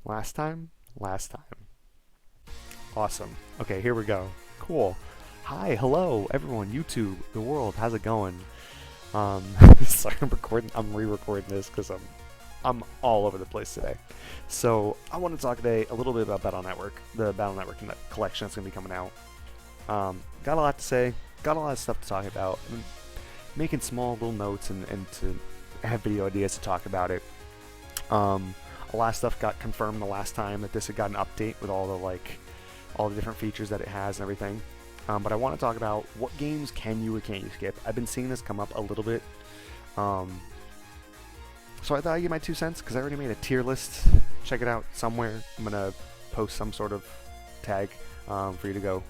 Last time? Last time. Awesome. Okay, here we go. Cool. Hi, hello, everyone, YouTube, the world, how's it going? Um, sorry, I'm re-recording this because I'm all over the place today. So, I want to talk today a little bit about Battle Network, the Battle Network collection that's going to be coming out. Got a lot to say, got a lot of stuff to talk about, and making small little notes and to have video ideas to talk about it. A lot of stuff got confirmed the last time that this had got an update with all the different features that it has and everything. But I want to talk about what games can you or can't you skip. I've been seeing this come up a little bit. So I thought I'd give my 2 cents because I already made a tier list. Check it out somewhere. I'm going to post some sort of tag for you to go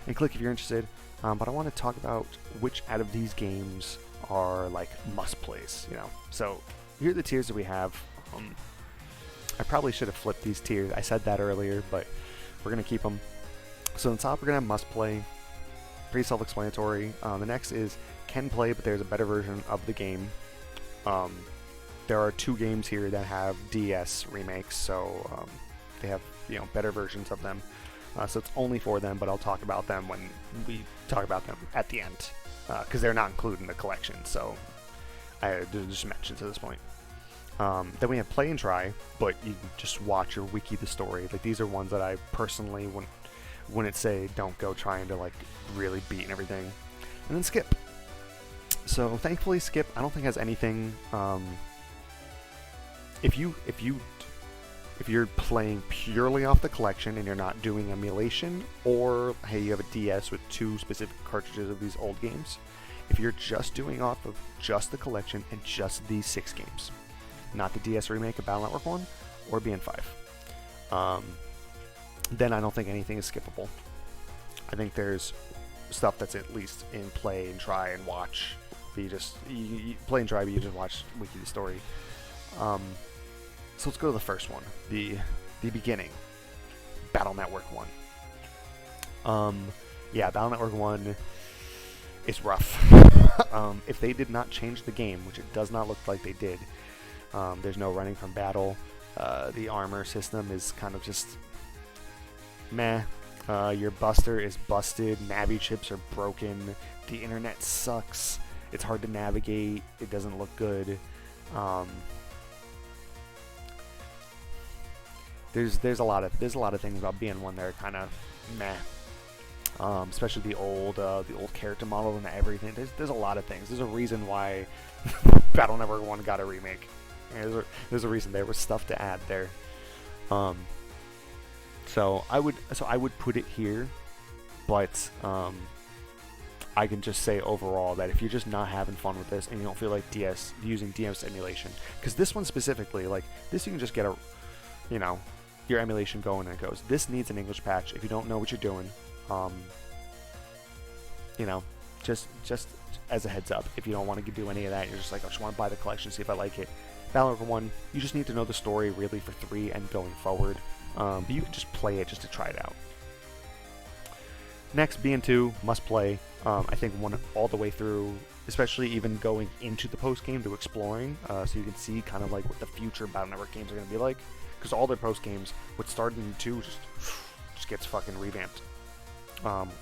and click if you're interested. But I want to talk about which out of these games are like must plays, you know. So here are the tiers that we have. I probably should have flipped these tiers. I said that earlier, but we're going to keep them. So on top, we're going to have must play. Pretty self-explanatory. The next is can play, but there's a better version of the game. There are 2 games here that have DS remakes, so they have better versions of them. So it's only for them, but I'll talk about them when we talk about them at the end, because they're not included in the collection. So I just mentioned at this point. Then we have play and try, but you can just watch or wiki the story. Like these are ones that I personally wouldn't say don't go trying to like really beat and everything. And then skip. So thankfully skip I don't think has anything. If you're playing purely off the collection and you're not doing emulation, or hey you have a DS with 2 specific cartridges of these old games, if you're just doing off of just the collection and just these 6 games, not the DS remake of Battle Network 1 or BN5, then I don't think anything is skippable. I think there's stuff that's at least in play and try and watch. But you play and try, but you just watch wiki the story. So let's go to the first one, the beginning, Battle Network 1. Yeah, Battle Network 1 is rough. If they did not change the game, which it does not look like they did, there's no running from battle. The armor system is kind of just meh. Your buster is busted. Navi chips are broken. The internet sucks. It's hard to navigate. It doesn't look good. There's a lot of things about BN1 that are kind of meh. Especially the old character model and everything. There's a lot of things. There's a reason why Battle Network 1 got a remake. There's a reason there was stuff to add there. So I would put it here, but I can just say overall that if you're just not having fun with this and you don't feel like using DS emulation, because this one specifically, like this, you can just get your emulation going and it goes. This needs an English patch. If you don't know what you're doing, just as a heads up, if you don't want to do any of that, you're just like, I just want to buy the collection, see if I like it. Battle Network 1, you just need to know the story really for 3 and going forward. But you can just play it just to try it out. Next, BN2, must play. I think one all the way through, especially even going into the post game to exploring, so you can see kind of like what the future Battle Network games are going to be like. Because all their post games, what started in 2 just gets fucking revamped,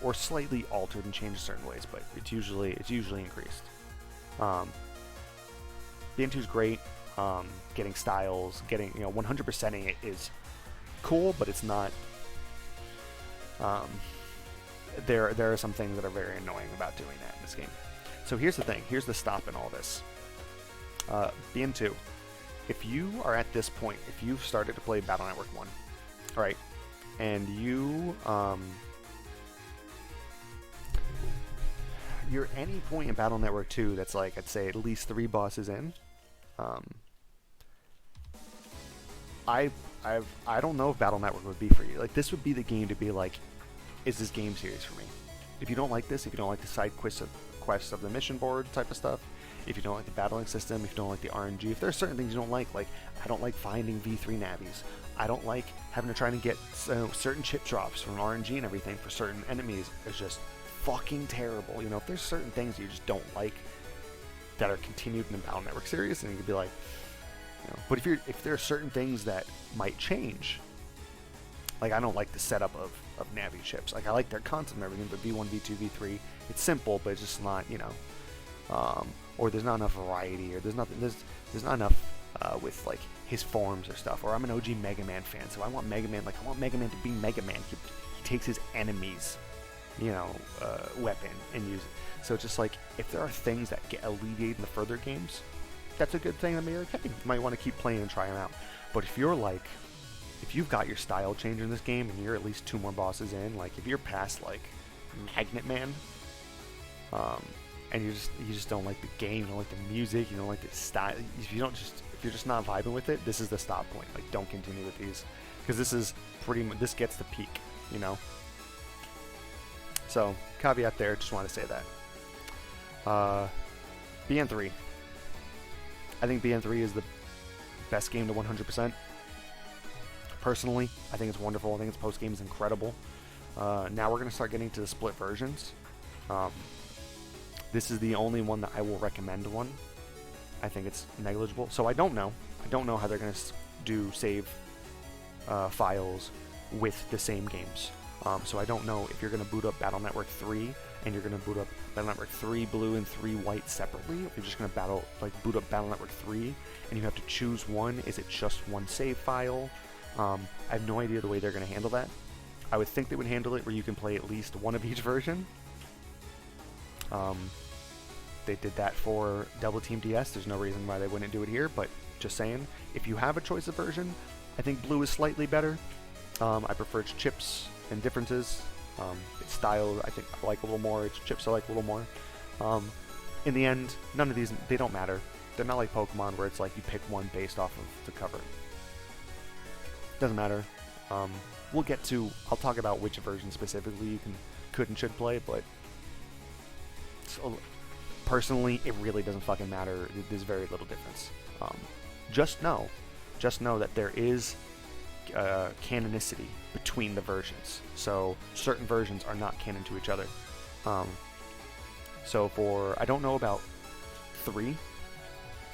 or slightly altered and changed in certain ways, but it's usually increased. BN2 is great. Getting styles, 100%ing it is cool, but it's not. There are some things that are very annoying about doing that in this game. So here's the thing. Here's the stop in all this. BN2. If you are at this point, if you've started to play Battle Network 1, right, and you're any point in Battle Network 2 that's like, I'd say at least 3 bosses in, I don't know if Battle Network would be for you. Like, this would be the game to be like, is this game serious for me? If you don't like this, if you don't like the side quests of the mission board type of stuff, if you don't like the battling system, if you don't like the RNG, if there are certain things you don't like I don't like finding V3 navies, I don't like having to try to get certain chip drops from RNG and everything for certain enemies, it's just fucking terrible. If there's certain things you just don't like that are continued in the Battle Network series, and you could be like, but if there are certain things that might change, Like, I don't like the setup of Navi ships. Like, I like their concept and everything, but V1, V2, V3, it's simple, but it's just not, you know, or there's not enough variety, or there's not enough with like his forms or stuff. Or I'm an OG Mega Man fan, so I want Mega Man. Like, I want Mega Man to be Mega Man. He takes his enemies, you know, weapon and use it. So it's just like, if there are things that get alleviated in the further games, that's a good thing. That maybe, okay, you might want to keep playing and try them out. But if you're like, if you've got your style changer in this game and you're at least 2 more bosses in, like if you're past like Magnet Man, and you just don't like the game, you don't like the music, you don't like the style, if you're just not vibing with it, this is the stop point. Like, don't continue with these, because this is pretty much, this gets the peak, you know. So caveat there, just want to say that. BN3. I think BN3 is the best game to 100%. Personally, I think it's wonderful. I think its post game is incredible. Now we're going to start getting to the split versions. This is the only one that I will recommend one. I think it's negligible. So I don't know. I don't know how they're going to do save files with the same games. So I don't know if you're going to boot up Battle Network 3 and you're going to boot up Battle Network 3 blue and 3 white separately. If you're just going to boot up Battle Network 3 and you have to choose one. Is it just one save file? I have no idea the way they're going to handle that. I would think they would handle it where you can play at least one of each version. They did that for Double Team DS. There's no reason why they wouldn't do it here, but just saying, if you have a choice of version, I think blue is slightly better. I prefer its chips and differences. Its style, I think I like a little more. Its chips I like a little more. In the end, none of these, they don't matter. They're not like Pokemon where it's like you pick one based off of the cover. Doesn't matter. We'll get to, I'll talk about which version specifically you could and should play, but personally, it really doesn't fucking matter. There's very little difference. Just know that there is canonicity between the versions. So certain versions are not canon to each other. So for, I don't know about 3,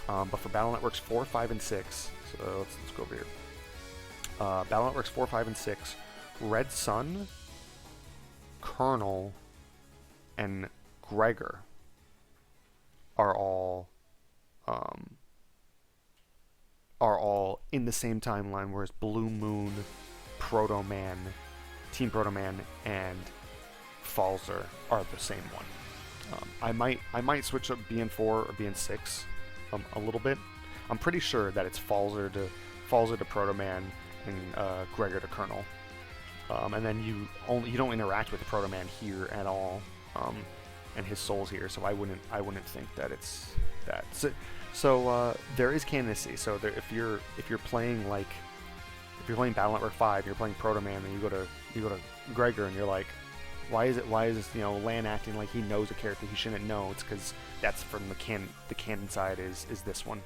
but for Battle Networks 4, 5, and 6, so let's go over here. Battle Networks 4, 5, and 6, Red Sun, Colonel, and Gregor are all in the same timeline, whereas Blue Moon, Proto Man, Team Proto Man, and Falzer are the same one. I might switch up BN4 or BN6 a little bit. I'm pretty sure that it's Falzer to Proto Man and Gregor to Colonel. And then you don't interact with the Proto Man here at all, and his soul's here, so I wouldn't think that it's that. So there is canonicity. So there, if you're playing Battle Network 5, you're playing Proto Man, and you go to Gregor, and you're like, why is this Lan acting like he knows a character he shouldn't know? It's because that's from the canon side is this one.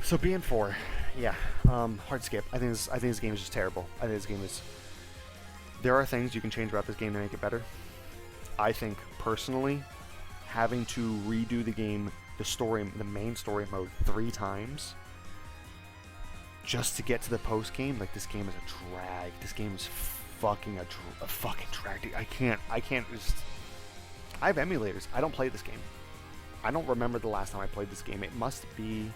So BN4, yeah, hard skip. I think this game is just terrible. I think this game is. There are things you can change about this game to make it better. I think personally, having to redo the game, the main story mode 3 times, just to get to the post game, like, this game is a drag. This game is fucking a fucking drag. I can't just. I have emulators. I don't play this game. I don't remember the last time I played this game. It must be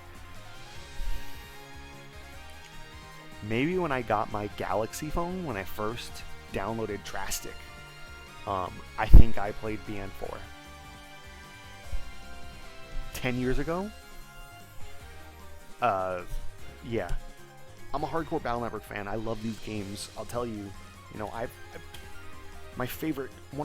maybe when I got my Galaxy phone, when I first downloaded Drastic. I think I played BN4 10 years ago. Yeah. I'm a hardcore Battle Network fan. I love these games. I'll tell you, one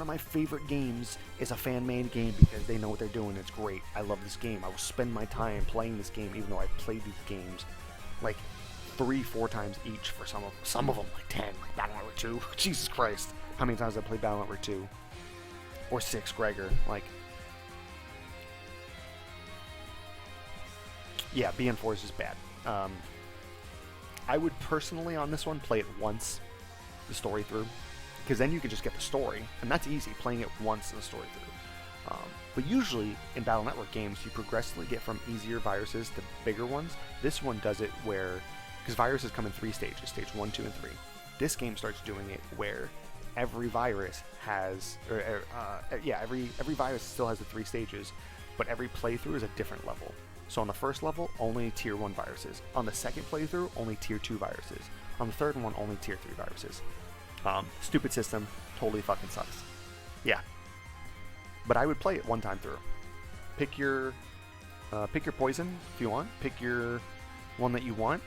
of my favorite games is a fan-made game because they know what they're doing. It's great. I love this game. I will spend my time playing this game, even though I've played these games like 3-4 times each for some of them, like 10, like Battle Network 2. Jesus Christ, how many times I played Battle Network 2 or 6 Gregor? Like, yeah, BN4 is just bad. I would personally on this one play it once, the story through, because then you could just get the story, and that's easy, playing it once the story But usually in Battle Network games, you progressively get from easier viruses to bigger ones. This one does it where, because viruses come in 3 stages, stage 1, 2, and 3. This game starts doing it where every virus has, every virus still has the 3 stages, but every playthrough is a different level. So on the first level, only tier 1 viruses. On the second playthrough, only tier 2 viruses. On the third one, only tier 3 viruses. Stupid system, totally fucking sucks. Yeah. But I would play it one time through. Pick your poison if you want. Pick your one that you want.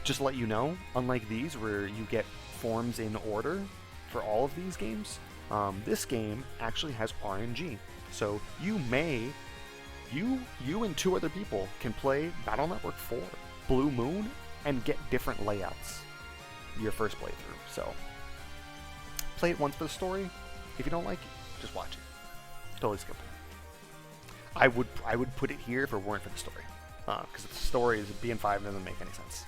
Just to let you know, unlike these where you get forms in order for all of these games, this game actually has RNG. So you and 2 other people can play Battle Network 4 Blue Moon and get different layouts your first playthrough. So play it once for the story. If you don't like it, just watch it. Totally skip it. I would put it here if it weren't for the story, because the story is BN5 doesn't make any sense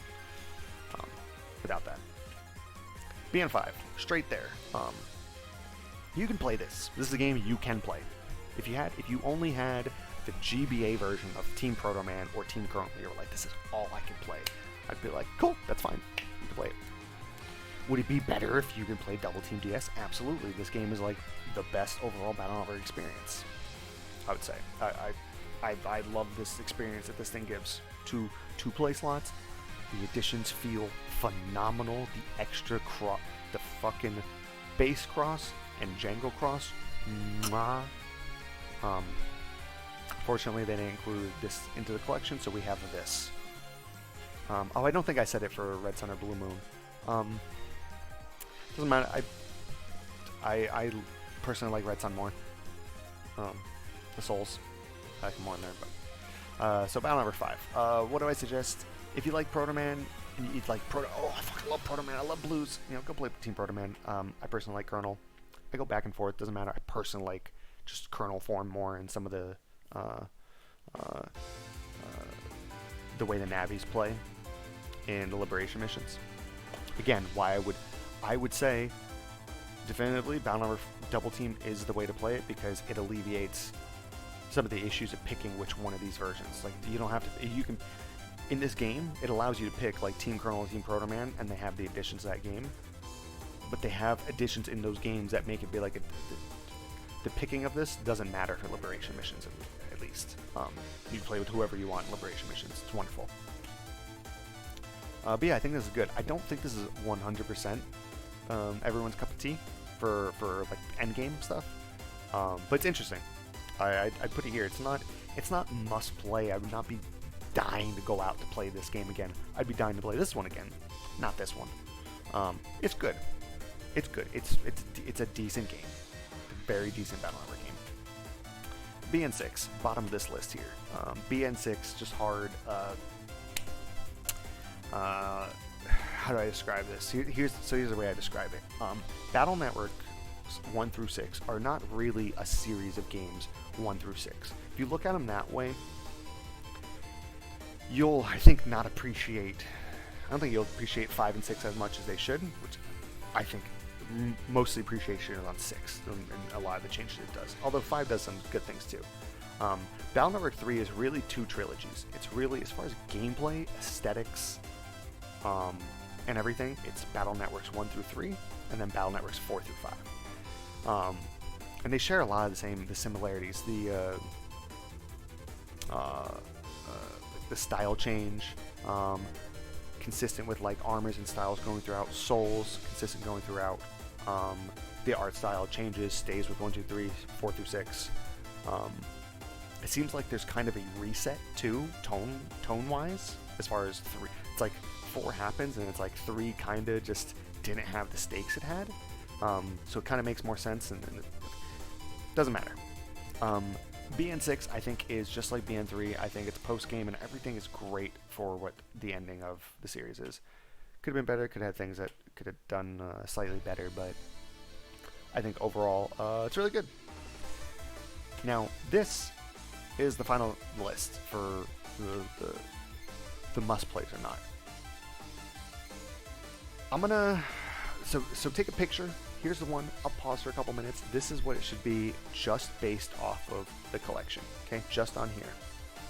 without that. BN5 straight there. You can play this. This is a game you can play. If you only had the GBA version of Team Proto Man or Team Colonel, you were like, this is all I can play, I'd be like, cool, that's fine. You can play it. Would it be better if you can play Double Team DS? Absolutely. This game is like the best overall Battle Network experience, I would say. I love this experience that this thing gives. Two play slots. The additions feel phenomenal. The extra the fucking base cross and Django cross. Mwah. Fortunately, they didn't include this into the collection, so we have this. I don't think I said it for Red Sun or Blue Moon. Doesn't matter. I personally like Red Sun more. The Souls, I like more in there. But so Battle Network 5. What do I suggest? If you like Proto Man and you like Proto, I fucking love Proto Man. I love blues. Go play Team Proto Man. I personally like Colonel. I go back and forth. Doesn't matter. I personally like just Colonel form more and some of the way the Navis play in the Liberation missions. Again, why I would say definitively Battle Network Double Team is the way to play it, because it alleviates some of the issues of picking which one of these versions. Like, you don't have to, you can, in this game, it allows you to pick like Team Colonel and Team Proto Man, and they have the additions to that game. But they have additions in those games that make it be like the picking of this doesn't matter for Liberation missions, at least. You play with whoever you want in Liberation missions. It's wonderful. But yeah, I think this is good. I don't think this is 100% everyone's cup of tea for like endgame stuff. But it's interesting. I put it here. It's not must play. I would not be dying to go out to play this game again. I'd be dying to play this one again, not this one. It's good. It's good. It's a decent game. Very decent Battle Network game. BN6, bottom of this list here. BN6, just hard. How do I describe this? Here's the way I describe it. Battle Network 1 through 6 are not really a series of games 1 through 6. If you look at them that way, you'll, I think, not appreciate. I don't think you'll appreciate 5 and 6 as much as they should, which I think mostly appreciation is on 6 and a lot of the changes it does. Although 5 does some good things too. Battle Network 3 is really 2 trilogies. It's really, as far as gameplay, aesthetics, and everything, it's Battle Networks 1 through 3, and then Battle Networks 4 through 5. And they share a lot of the similarities. The style change, consistent with like armors and styles going throughout. Souls, consistent going throughout. The art style changes, stays with 1, 2, 3, 4 through 6. It seems like there's kind of a reset too, tone-wise, as far as 3. It's like 4 happens, and it's like 3 kind of just didn't have the stakes it had. So it kind of makes more sense, and it doesn't matter. BN6, I think, is just like BN3. I think it's post-game, and everything is great for what the ending of the series is. Could have been better, could have had things that could have done slightly better, but I think overall, it's really good. Now, this is the final list for the must-plays or not. I'm gonna... So take a picture here's the one. I'll pause for a couple minutes. This is what it should be, just based off of the collection. Okay, just on here.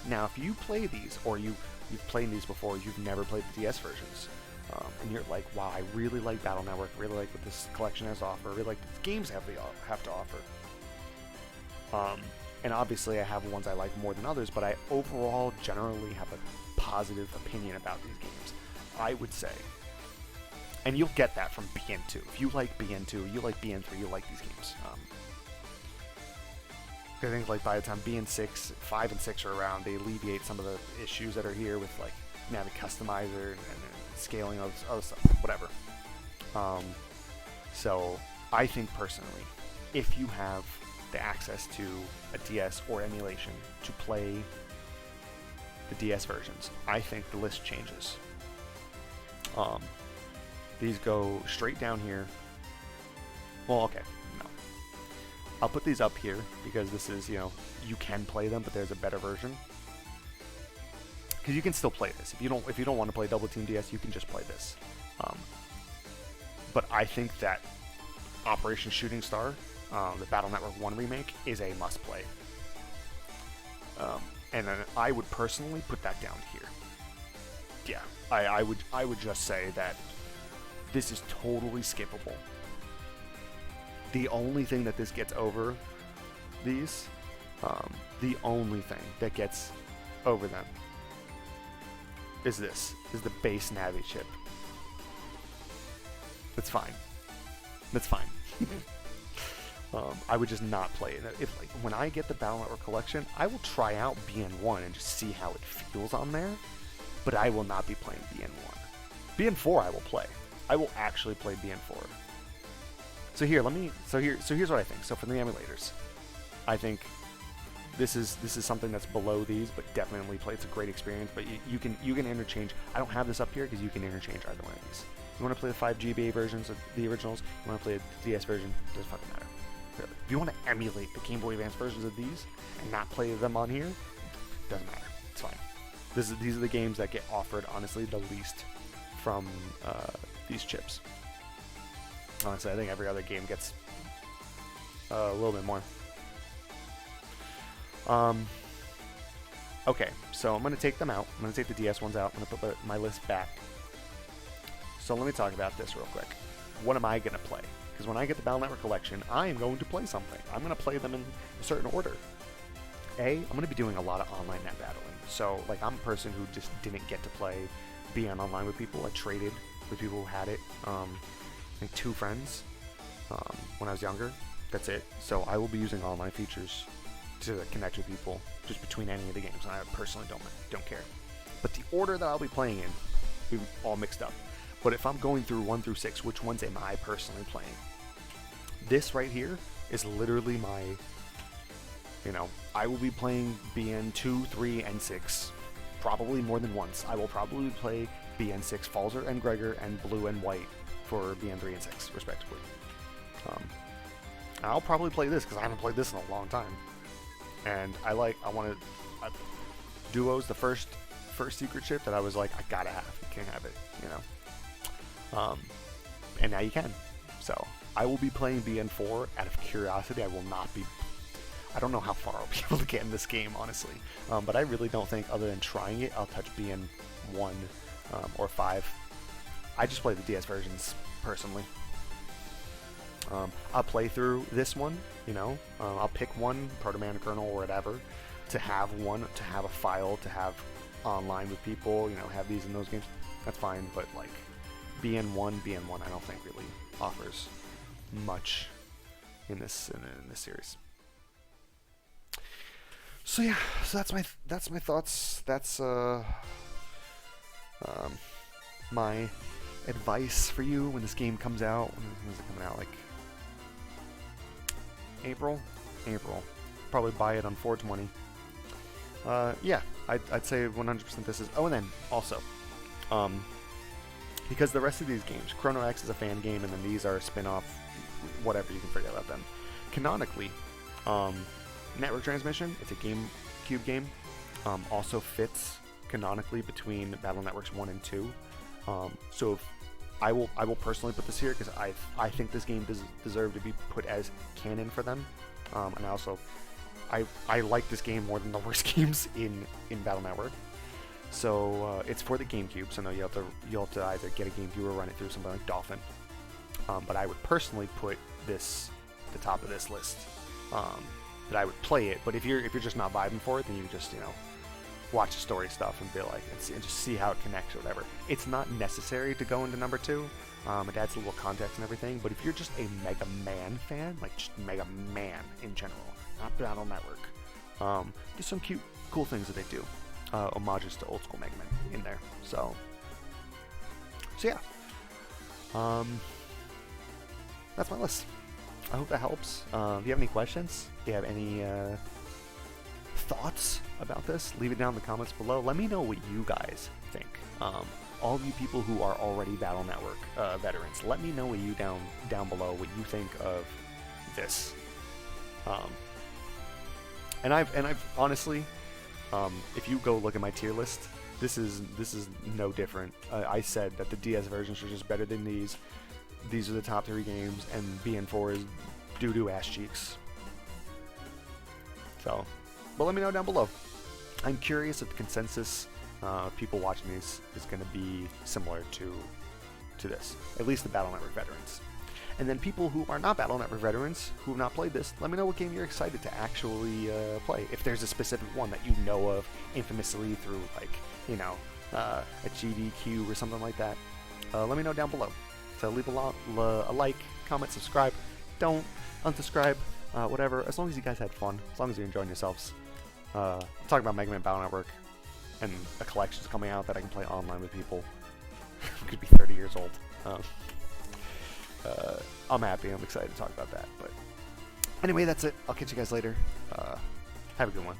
Now, if you play these, or you've played these before, you've never played the DS versions, and you're like, wow, I really like Battle Network, really like what this collection has to offer, really like what the games have to offer. And obviously I have ones I like more than others, but I overall generally have a positive opinion about these games. I would say, and you'll get that from BN2. If you like BN2, you like BN3, you'll like these games. I think like by the time BN6, 5 and 6 are around, they alleviate some of the issues that are here with like Navi Customizer and scaling of other stuff, whatever. So I think personally, if you have the access to a DS or emulation to play the DS versions, I think the list changes. These go straight down here. Well, okay, no. I'll put these up here because this is, you know, you can play them, but there's a better version. Because you can still play this. If you don't want to play Double Team DS, you can just play this. But I think that Operation Shooting Star, the Battle Network 1 remake, is a must-play. And then I would personally put that down here. Yeah, I would just say that this is totally skippable. The only thing that this gets over these, the only thing that gets over them is the base Navi chip. That's fine. That's fine. I would just not play it. If like when I get the Battle Network Collection, I will try out BN1 and just see how it feels on there, but I will not be playing BN1. BN4 I will play. I will actually play BN4. So here, here's what I think. So for the emulators, I think this is something that's below these, but definitely play. It's a great experience. But you can interchange. I don't have this up here because you can interchange either one of these. You want to play the 5 GBA versions of the originals? You want to play the DS version? Doesn't fucking matter. Really. If you want to emulate the Game Boy Advance versions of these and not play them on here, doesn't matter. It's fine. These are the games that get offered, honestly, the least from these chips. Honestly, I think every other game gets a little bit more. Okay, so I'm going to take them out. I'm going to take the DS ones out. I'm going to put my list back. So let me talk about this real quick. What am I going to play? Because when I get the Battle Network Collection, I am going to play something. I'm going to play them in a certain order. I'm going to be doing a lot of online net battling. So, like, I'm a person who just didn't get to play BN online with people. I traded with people who had it. Like 2 friends when I was younger. That's it. So I will be using online features to connect with people just between any of the games, and I personally don't care. But the order that I'll be playing in, we've all mixed up. But if I'm going through 1 through 6, which ones am I personally playing? This right here is literally my, I will be playing BN 2, 3, and 6 probably more than once. I will probably play BN 6 Falzer and Gregor and Blue and White for BN 3 and 6 respectively. I'll probably play this because I haven't played this in a long time, and Duo's the first secret chip that I was like, I gotta have. You can't have it, and now you can. So I will be playing BN4 out of curiosity. I don't know how far I'll be able to get in this game, honestly, but I really don't think, other than trying it, I'll touch BN1 or 5. I just play the DS versions personally. I'll play through this one, I'll pick one, Proto Man, Kernel, or whatever, to have a file, to have online with people, have these in those games. That's fine, but like BN1, I don't think really offers much in this series. So yeah, that's my thoughts. That's my advice for you when this game comes out. When is it coming out? Like April. Probably buy it on 420. Yeah, I'd say 100% this is. Oh, and then also, because the rest of these games, Chrono X is a fan game, and then these are a spin-off. Whatever, you can forget about them. Canonically, Network Transmission, it's a GameCube game, also fits canonically between Battle Networks 1 and 2. So I will personally put this here because I think this game deserve to be put as canon for them, and I like this game more than the worst games in Battle Network. So it's for the GameCube, so no, you have to either get a GameCube or run it through something like Dolphin. But I would personally put this at the top of this list. That I would play it, but if you're just not vibing for it, then you just watch the story stuff and be like, and just see how it connects or whatever. It's not necessary to go into number 2. It adds a little context and everything, but if you're just a Mega Man fan, like just Mega Man in general, not Battle Network, there's some cool things that they do, homages to old school Mega Man in there. So yeah, that's my list. I hope that helps. If you have any questions, if you have any thoughts about this, leave it down in the comments below. Let me know what you guys think. All of you people who are already Battle Network veterans, let me know what you down below what you think of this. And I've honestly, if you go look at my tier list, this is no different. I said that the DS versions are just better than these. These are the top 3 games, and BN4 is doo-doo ass cheeks. So, but let me know down below. I'm curious if the consensus of people watching these is going to be similar to this. At least the Battle Network veterans. And then people who are not Battle Network veterans, who have not played this, let me know what game you're excited to actually play. If there's a specific one that you know of infamously through, like, a GDQ or something like that, let me know down below. So leave a like, comment, subscribe. Don't unsubscribe, whatever. As long as you guys had fun, as long as you're enjoying yourselves. I'm talking about Megaman Battle Network, and a collection's coming out that I can play online with people who could be 30 years old. I'm happy. I'm excited to talk about that. But anyway, that's it. I'll catch you guys later. Have a good one.